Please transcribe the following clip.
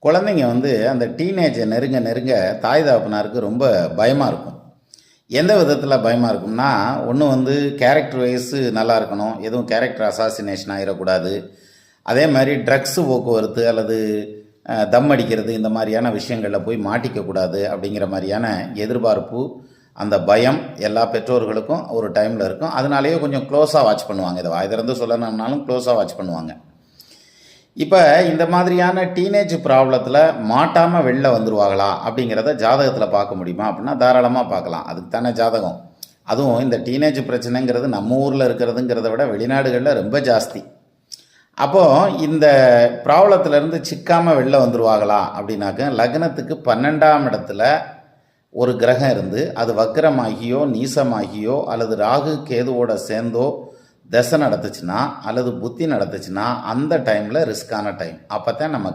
குழந்தைங்க வந்து அந்த டீனேஜை நெருங்க நெருங்க தாய் தகப்பனாருக்கு ரொம்ப பயமாக இருக்கும். எந்த விதத்தில் பயமாக இருக்கும்னா, ஒன்று வந்து கேரக்டர் வைஸு நல்லா இருக்கணும், எதுவும் கேரக்டர் அசாசினேஷன் ஆகிடக்கூடாது. அதே மாதிரி ட்ரக்ஸு போக்குவரத்து அல்லது தம் அடிக்கிறது இந்த மாதிரியான விஷயங்களில் போய் மாட்டிக்கக்கூடாது அப்படிங்கிற மாதிரியான எதிர்பார்ப்பு, அந்த பயம் எல்லா பெற்றோர்களுக்கும் ஒரு டைமில் இருக்கும். அதனாலேயே கொஞ்சம் க்ளோஸாக வாட்ச் பண்ணுவாங்க. இதை வாய் திறந்து சொல்லணும்னாலும் க்ளோஸாக வாட்ச் பண்ணுவாங்க. இப்போ இந்த மாதிரியான டீனேஜ் ப்ராப்ளத்தில் மாட்டாமல் வெளில வந்துடுவாங்களா அப்படிங்கிறத ஜாதகத்தில் பார்க்க முடியுமா அப்படின்னா தாராளமாக பார்க்கலாம். அதுக்கு தானே ஜாதகம். அதுவும் இந்த டீனேஜ் பிரச்சனைங்கிறது நம்ம ஊரில் இருக்கிறதுங்கிறத விட வெளிநாடுகளில் ரொம்ப ஜாஸ்தி. அப்போது இந்த ப்ராப்ளத்திலேருந்து சிக்காமல் வெளில வந்துடுவாங்களா அப்படின்னாக்க, லக்னத்துக்கு 12ஆம் இடத்துல ஒரு கிரகம் இருந்து அது வக்ரமாகியோ நீசமாகியோ அல்லது ராகு கேதுவோட சேர்ந்தோ தசை நடத்துச்சுன்னா அல்லது புத்தி நடத்துச்சுன்னா அந்த டைமில் ரிஸ்க்கான டைம். அப்போ தான் நம்ம